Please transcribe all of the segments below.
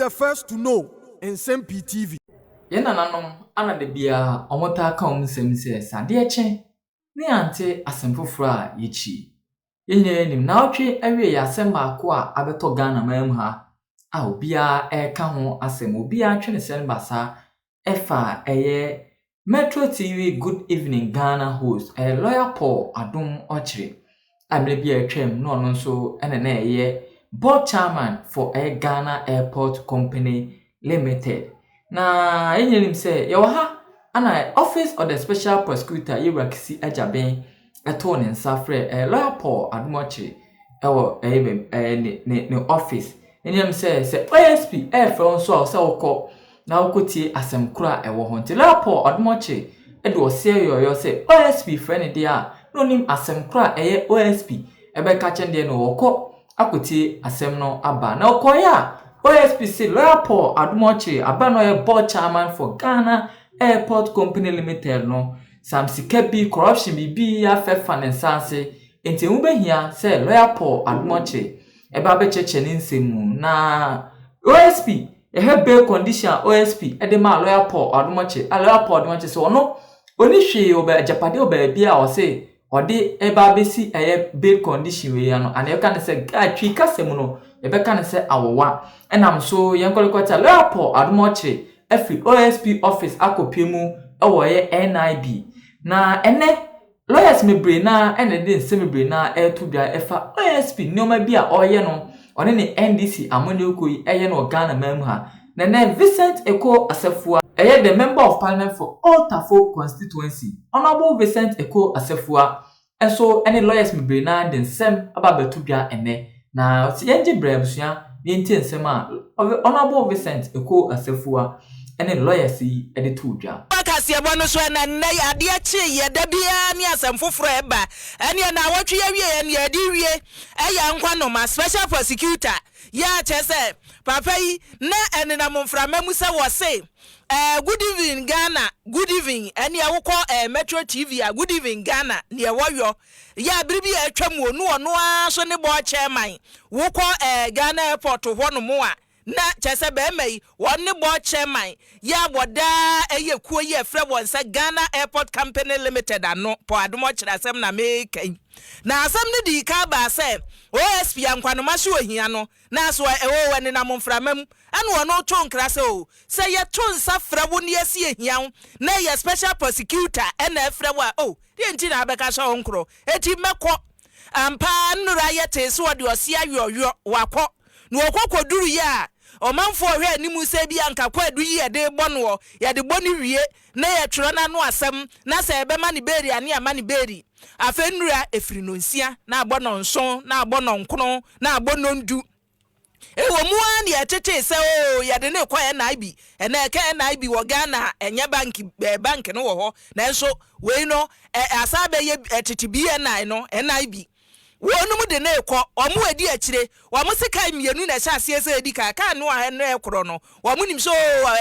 the first to know Nsem-Pii TV. Yena nanom ana de bia omota ka nsem se sade eche ne ante asempoforo a yechi yenye nim na otwe awie ya asem baako a abeto Ghana mam ha a obia ka ho asem obia twe ne sen basa efa eye Metro TV Good Evening Ghana host lawyer Paul Adom Otchere amle bia twem no no so ene na eye board chairman for Ghana Airport Company Limited. Na enyelim say yawa ana office of the special prosecutor Kissi Agyebeng eto ne nsafre lawyer Paul Adom Otchere ewo ne office enyelim say OSP from so ukọ na ukotie asem kura ewo ho nti lawyer Paul Adom Otchere edo ose yoyo say OSP friend dia no nim asem kura eye OSP ebe ka chende no ukọ akotie asem no aba na ukọ ya OSP say lawyer Paul Adom Otchere abano ye board chairman for Ghana Airport Company Limited no some sikabi corruption bibi ya fe finance enti ubehia say lawyer Paul Adom Otchere eba be cheche ni nsemu na OSP bail condition OSP edema lawyer Paul Adom Otchere lawyer Paul Adom Otchere so no oni hwe oba Japade oba bia o say ode eba besi bail condition we ya no and you can say atwi kasem no ebe kan say awowa enam so yenkolekota lawyer Paul Adom Otchere efi OSP office akopemu ewo ye NIB na ene lawyers mebre na ene de Nsem-Pii na Ay3de efa OSP nyoma bia oye no one ne NDC amone okoyi eye no Ghana mam ha na Vincent Eko Asefua eye the member of parliament for Otchere constituency honorable Vincent Eko Asefua enso any lawyers mebre na de nsem ababatudwa ene na yenje brabusua yenti nsem a honorable Vincent Eko Asefua ene lawyers yi edetudwa akase ebono so na nne ade achi ye da bia ni asem foforo eba ene na watwe ya wie ne ade wie eya nkwa no ma special prosecutor ya chese papa yi na ene na momframa mu se wo se good evening Ghana good evening ene ya wukọ Metro TV a good evening Ghana ne woyo ya biribi atwam onu ono aso ne board chairman wukọ Ghana Airport ho no mo a na chese be mai wonne board chairman ya boda eye kuo ye frɛ wonsa Ghana Airport Company Limited ano Paul Adom Otchere asem na mekan na asem ne di ka ba se OSP ankwano so ohia no na so ewo wani na momframam ane wono to nkra se o se ye to nsa frɛ wo ne asi ehia na ye special prosecutor ene frɛ wa o de nti na abeka so nkro eti mekɔ ampa nnura ye te so de osia yoyo wakɔ no okokoduru ya omanfo hwe animu se bia nka kwadu yi de bono ye de boni wie na ye twero na no asem na se ebe mani beri ane amani beri afenura efiri no nsia na abono nson na abono nkono na abono ndu ewo mu an ye tete se o ye de ne kwa NIB ene ka NIB wo Ghana enye bank no wo ho na nso we no asabe ye tete bi no NIB wonum de na ekọ omu edi akire omu sika mienu na sha ase edi ka no a no ekoro no omu nim so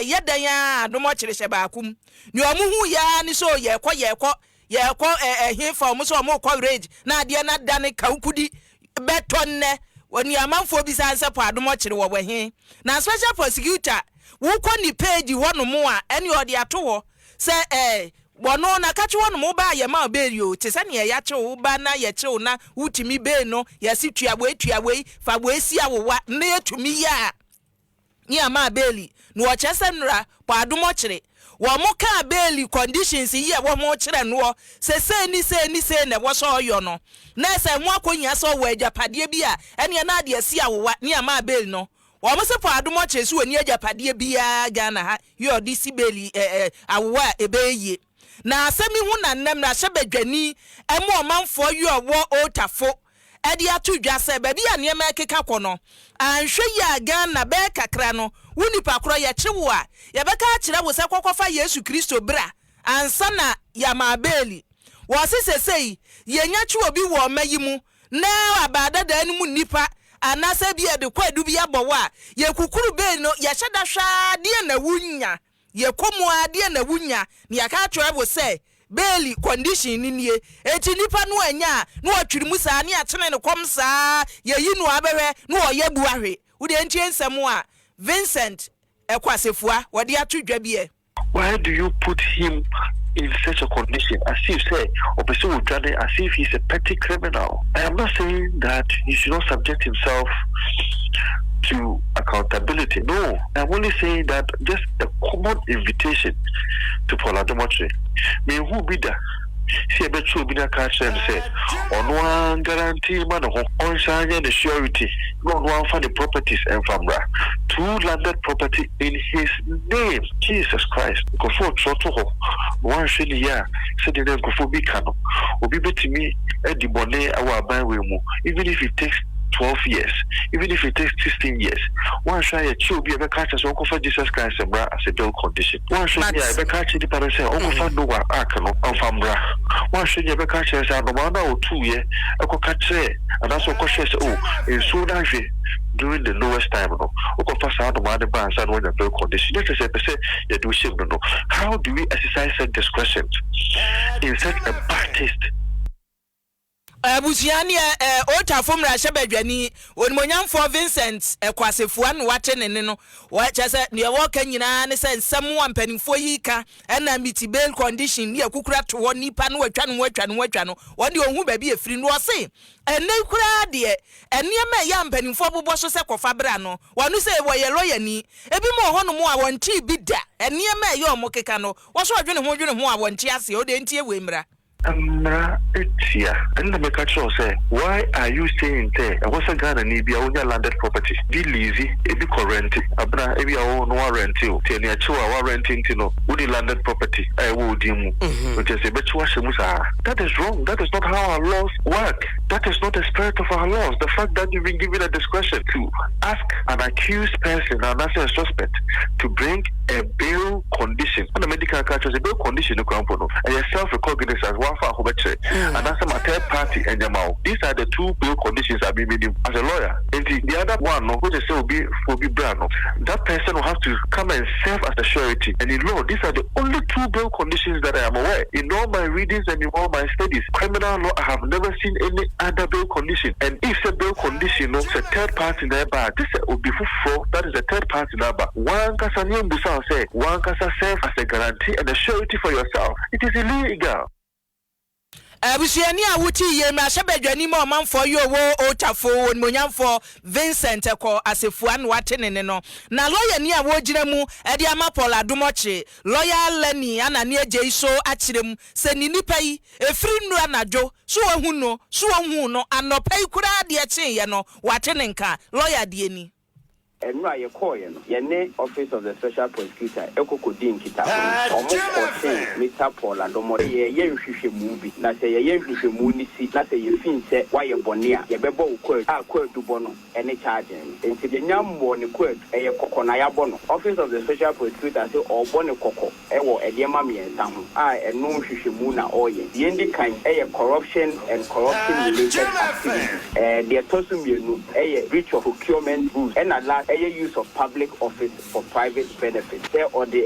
yedan ya Adom Otchere hye baakum ni omu hu ya ni so yekọ ehimfa omu so omu kọ rage na ade na dane kaukudi beton ne oni amanfo bi sanse Paul Adom Otchere wo he na special prosecutor wo kọ ni page ho no mo a ene ode ato ho se bono na kachi wonu mo ba ye ma beri o te se ne ya che wo ba na ye che wo na wutimi be no ya si tuabwe fa bo esi awowa na yetumi ya ni ama beli no o chese nra Paul Adom Otchere wo mo ka beli conditions yi e wo mo kire no se ni na wo so yo no na se mo akonya so wo Agyapade bi a ene na ade esi awowa ni ama beli no wo mo se Paul Adom Otchere so woni Agyapade bia Ghana ha yo di si beli awowa ebeye na asemi hu na nnem na hyebadwani emo omanfo yo wo Otafo edi atudwa se ba bia ne ma keka kono anhwe ya Ghana be kakra no wuni pakro ye chewo a ye beka akire wo se kokofa Yesu Kristo bra ansa na ya ma beli wo sesesei ye nya che obi wo mayi mu na abada da ni mu nipa anasa bia de kwadu bia bowo a ye kukuru be no ye hyeda hwa de na wunya ye komo ade na wunya ni aka atwere se beli condition ni nie eti nipa no anya no atwiri mu saa ne atene ne kom saa ye yi no abehwe no oye buahwe wo de ntie nsem a Vincent Ekwasefua wadi atu dwabie. Why do you put him in such a condition? As if say, as if he's a petty criminal. I am not saying that he should not subject himself to accountability. No, I'm only saying that just a common invitation to Paul Otchere. May who be that? See a true be that catch and say, on one guarantee man on signing the surety, no one for the properties and famra. 2 landed property in his name. Jesus Christ. Go for Troto. 1 year. Said the name go for Bicano. Or be to me at the bonnet our buy with more. Even if it takes 12 years, even if it takes 16 years, one shy a chill be a catch as Uncle for Jesus Christ and bra as a bill condition. One should be a catch the parents say, Uncle for no one arcano of Fambra. One should be a catch as a no or 2 year, a catch and also cautious in soon during the lowest time, no. The bands and when a bill condition. Let us say you do shame, no. How do we exercise such discretion in such a bad taste? Busiani ota fomra shebedwani onmonyam for Vincent Ekwasefua no wate ne no wa chese ne woka nyina ne se nsam ampanimfo yika na miti bail condition ne akukura to nipa no watwa no wode ohun ba bi efiri no se enne kura de enema ya ampanimfo bobɔ so se kofa bra no wanu se wo ye lawyer ni ebi mo ho no mo a wonti bi da enema ye omokeka no wo so adwene ho a wonti ase o de ntie we mra It's here. And the Mekacho say, why are you saying there? I was a Ghana Nibia on your landed property. Be lazy, be rented. Abra, if you own one rental, tell your chua renting to know would landed property. I would you, which is a bit musa. That is wrong. That is not how our laws work. That is not the spirit of our laws. The fact that you've been given a discretion to ask an accused person, and that's a suspect, to bring a bail condition. On the medical culture, a bail condition, and you're self-recognized as one for Otchere, and that's a third party and your mouth. These are the 2 bail conditions I've been meaning as a lawyer. And the other one, which is will be brand. That person will have to come and serve as a surety. And in law, these are the only 2 bail conditions that I am aware. In all my readings and in all my studies, criminal law, I have never seen any other bail condition. And if it's a bail condition, it's a third party in there, but this will be for that is a third party number. One Kasanian Busan say, one Kasa serve as a guarantee and a surety for yourself. It is illegal. Busiani awuti ye ma shebedwani ma omanfo yo wo otafo onmonyamfo Vincent Ekwasefua no wate ne no na lawyer ni a wo gire mu e de ama Paul Otchere lawyer Lenny ana ne agye so akyere mu se ni nipa yi efiri nura najo so ohu no anopai kura de akyen ye no wate ne nka lawyer de ni and right, your name office of the special prosecutor, Ekokudin Kita, almost 14, Mr. Paul and Omo, ye movie, na say ye munisi, na say ye fin say why ye bonia, ye bebo quote, do bono, any charging. And to the yam one quote, a coconaya bono, office of the special prosecutor say or bono coco, ewo ediamami and some, and no shishimuna oye. The end kind, corruption and corruption related activities, the tosum a breach of procurement rules, and at last. Use of public office for private benefit. There or the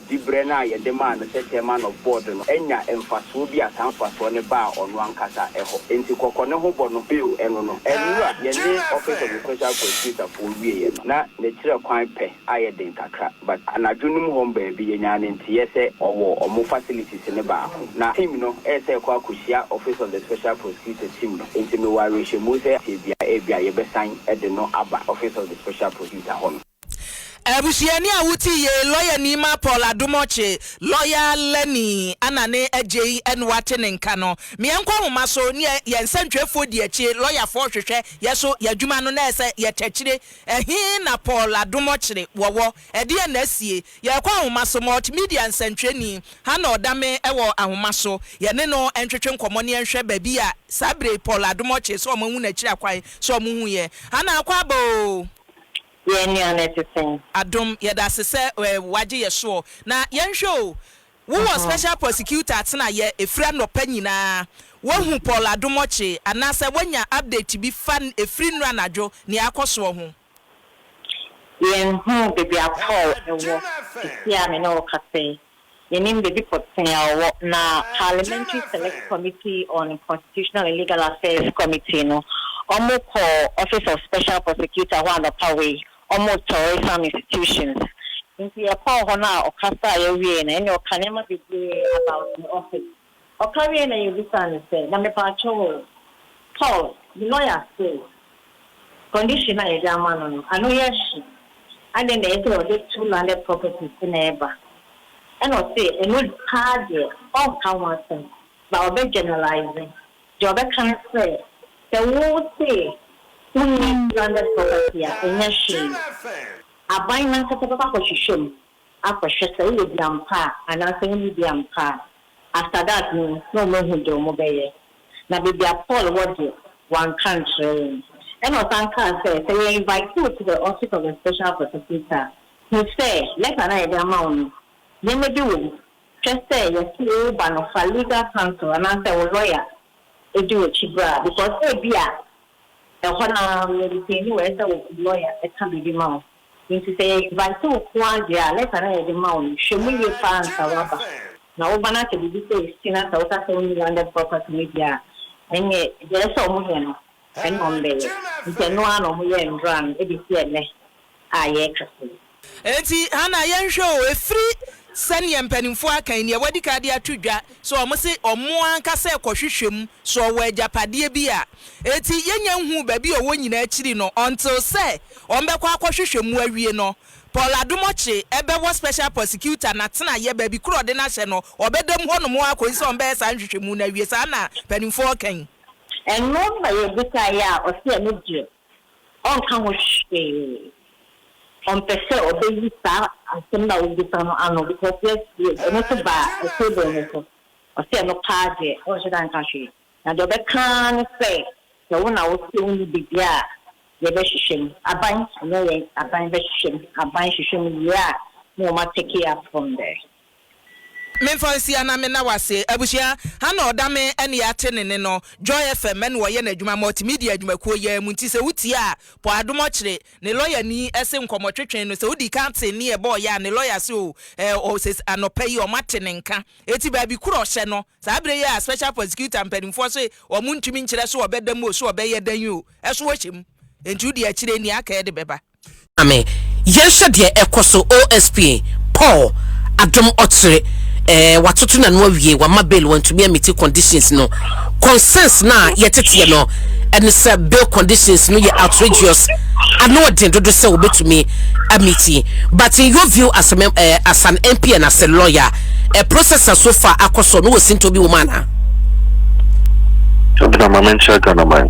Dibrena, a demand, a man of board, and Enya emphasubia Sanfas on a bar on one casa echo. Into Cocono Bono Bill and no. And you are the office of the special prosecutor for we not the quite pay Ay3de Kakra, but an adunum home baby and an TSA or more facilities in the bar. Now, him no, Esa Kwakushia, office of the special prosecutor team, into Nuarisha Muse, Tibia, Abia, Yebesign, at the no Abba, office of the special prosecutor. Busiani awuti ye lawyer Nima Paul Otchere lawyer Lenny anane agye en wate ne nka no me enko homa so ne ye nsantwefo de achi lawyer for hwehwe ye so yadwuma no na ese ye kyekire ehin na Paul Otchere wowo e de na asie ye kwa homa so multimedia nsantweni ha na odame ewo ahoma so ye ne no entwetwe nkomo ne enhwe babi a sabre Paul Otchere so omahu na kira kwai so omahu ye ha na akwa bo Adom yeda sese waje ye so na yenhwe wo special prosecutor atena ye efra no panyina wo hu Paul Otchere anase wonya update bi fan efri no anajo ne akoso ho yen hu bebi akọ ewo tia me no kase yenim bebi potenya na Parliamentary Select Committee on Constitutional and Legal Affairs Committee no Omoko Office of Special Prosecutor one the power almost tourism institutions. If you are Hona or Casta, and your Kanema be about the office. Or carry any you listen, say, Namapacho, Paul, the lawyer says, condition I am I know yes, and then they do 2 landed properties in Eba. And I'll say, a good card here, all come but I'll be generalizing. Job can't say, the word say, who needs landed property in your shame. A buying man set up a shame. After she said, you be and I say, you be after that, no more who do mobile. Now, be a Paul, what you one country. And what Uncle says, they invite you to the office of the special prosecutor. He say, let an idea amount. They may do. Just say, you see, ban of a legal counsel and answer a lawyer. They do it, Chibra, because they be a one lawyer, it can be demanded. To say, by 2 quantity, let an idea amount. Show me your fans, however. Now, Obana to be the Sina South only landed property media. And there's so many. And on there, you can no one on here and run. It is here. Enti Hana yen show a free send yem penifo aka ne wadi ka dia tudwa so omo se omo anka se kohwehwem so wa japade bia enti yenya hu ba bi owo nyina akiri no until say ombekwa akohwehwem awie no Paul Adom Otchere ebe wo special prosecutor na tena ye ba bi kro de na hye no obedem ho no mo akonsi ombe sa nhwehwemu na awie sa na penifo kan and no by a bit or see a midget. On come on Pese or baby star, and similar with the Ano because yes, not so bad, a table or see no party or should I country. Now the can say the one I was only be there, the best a bunch, a bunch, yeah, no matter take care from there. Memfansi ana me na wase abushia ha na odame ene ya tenene no Joy FM en wo ye na adwuma multimedia adwumakuo ye mu nti se wuti a Paul Adom Otchere ne lawyer ni ese nkomotwetwen no se wudi counsel ni e boy ya ne lawyer se o se anopa yi o matene nka eti ba bi kuro hye no sa abre ya special prosecutor mpanimfo so o mu ntumi nkire so obedam o so obeye dan yi eso wo hyem entu di akire ni aka ye de beba ame yehwe de ekoso OSP Paul Adom Otchere watoto na no awie wa mabel want to be meet conditions no concerns na yetete no and say bail conditions no ye outrageous I know den do say obetumi amiti but in your view as an MP and as a lawyer a process so far akoso no seem to be woman so the moment check on my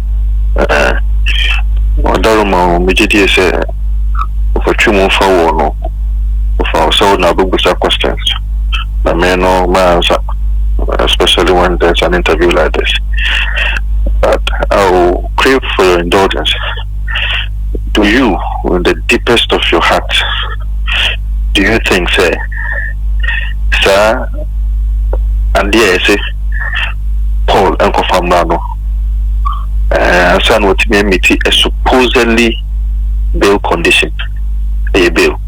odaro mejidi say for 2 months for no for so na bugu questions I may know my answer, especially when there's an interview like this. But I will crave for your indulgence. Do you, in the deepest of your heart, do you think, say, sir, and yes, Paul and Kofamano, son, what may meet a supposedly bail condition, a bail?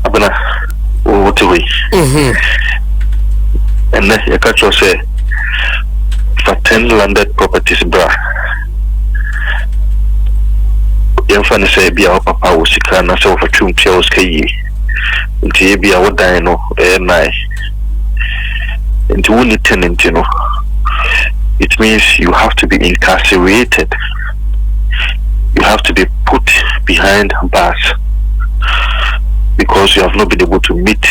Abana what way and then you catch us say for 10 landed properties bra you find say be our papa was sick and so for 2 years kai nti be our dino nai into only tenant you know it means you have to be incarcerated, you have to be put behind bars because you have not been able to meet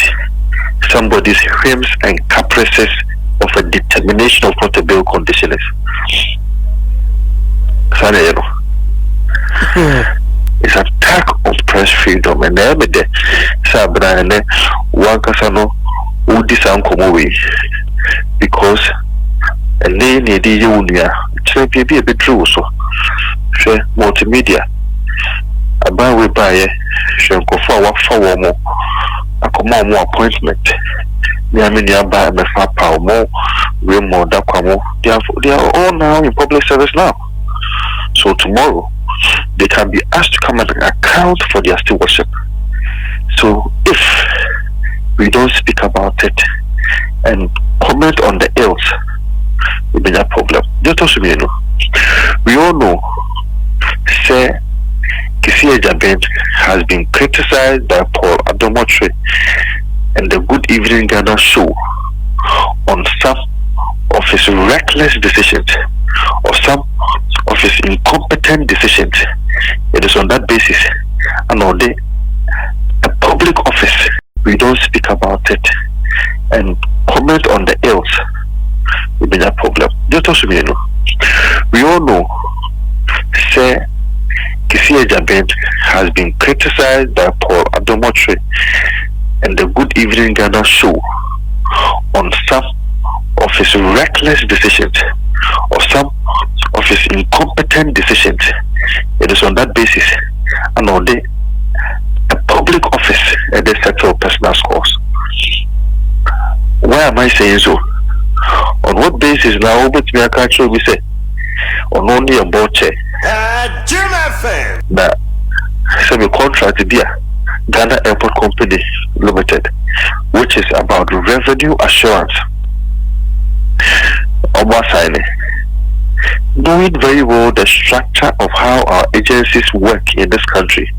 somebody's whims and caprices of a determination of what a bail condition is. It's an attack on press freedom and every day. Sabra and one casano who disankomo because a name in the union be a bit true so multimedia. About we buy go for more appointment. They are all now in public service now. So tomorrow they can be asked to come and account for their stewardship. So if we don't speak about it and comment on the ills, it will be a problem. Just also, we all know, say Kissi Agyebeng has been criticized by Paul Adom and the Good Evening Ghana show on some of his reckless decisions or some of his incompetent decisions. It is on that basis, and on a public office, we don't speak about it and comment on the ills. It be a problem. Just also, we all know, say, Kissi Agyebeng has been criticized by Paul Adom and the Good Evening Ghana show on some of his reckless decisions or some of his incompetent decisions. It is on that basis, and on a public office, and they settle personal scores. Why am I saying so? On what basis now? But me, I can't show we say on only a Otchere. Now, so we contract there, Ghana Airport Company Limited, which is about revenue assurance. Knowing very well the structure of how our agencies work in this country,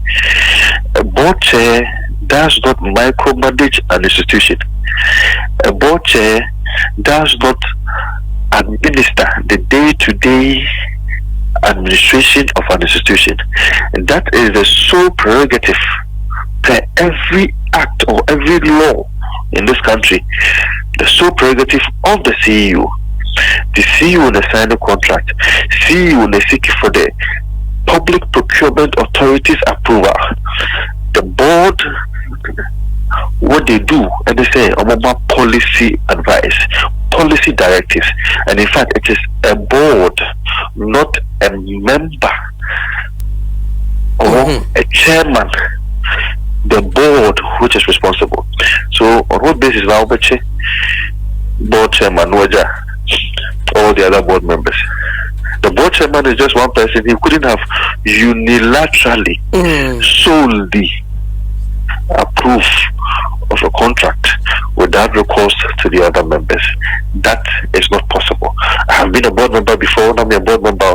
Otchere does not micromanage an institution. Otchere does not administer the day-to-day administration of an institution, and that is the sole prerogative per every act or every law in this country. The sole prerogative of the CEO. The CEO will sign the contract. CEO will seek for the Public Procurement Authority's approval. The board, what they do, and they say about policy advice, policy directives, and in fact, it is a board, not a member or a chairman. The board which is responsible. So on what basis now, board chairman, all the other board members? The board chairman is just one person. He couldn't have unilaterally, solely approve of a contract without recourse to the other members. That is not possible. I have been a board member before. Now I'm a board member.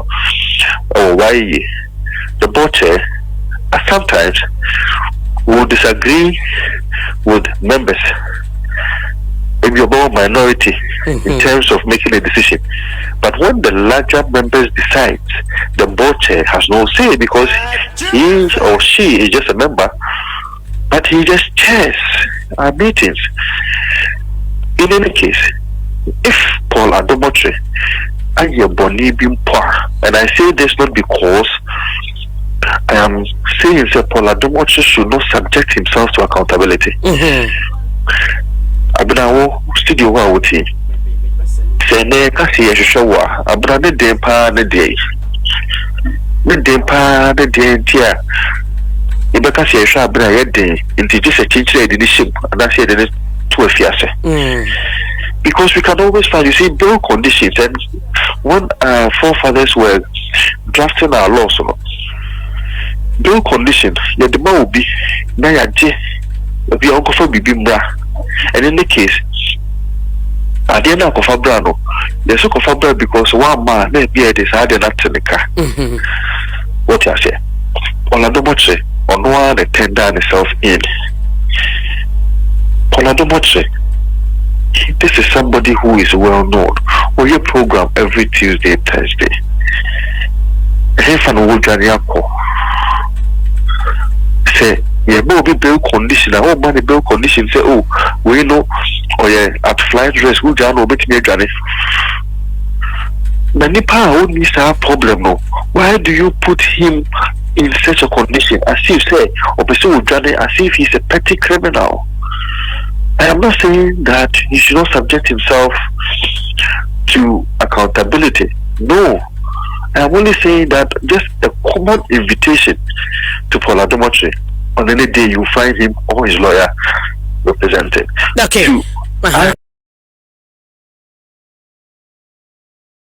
Oh, why? The board chair sometimes will disagree with members, maybe about minority, in terms of making a decision. But when the larger members decide, the board chair has no say because he or she is just a member, but he just chairs our meetings. In any case, if Paul Adom Agyebeng, and I say this not because I am saying that Paul Adom should not subject himself to accountability. Abinawo studio wa wuti. Sene kasi ya shushawa. Abina ne dempa ne dey. Ne dempa ne dey tia. Ibe kasi ya shushawa abina ya dey. Inti jise chinchile edini shim. Anasi edini tuwe fiase. Because we can always find, you see, bill conditions. And when our forefathers were drafting our laws, bill condition, the demand will be na ya je be uncle for bibi mbra. And in the case, at the end of Fabrano, there's a Fabra because one man may be a decided not to the car. What I say? Paul Adom on one the tender itself in. Paul Adom, this is somebody who is well known. Or your program every Tuesday, Thursday. Say, yeah, be bill condition. Oh, money bill condition. Say, oh, we know, oh yeah, at flight dress, who can obey me, Johnny? Nanipa only is a problem. No, why do you put him in such a condition? As if say, or Johnny, as if he's a petty criminal. I am not saying that he should not subject himself to accountability. No. I am only saying that just a common invitation to Paul Adom on any day you find him or his lawyer represented. Okay.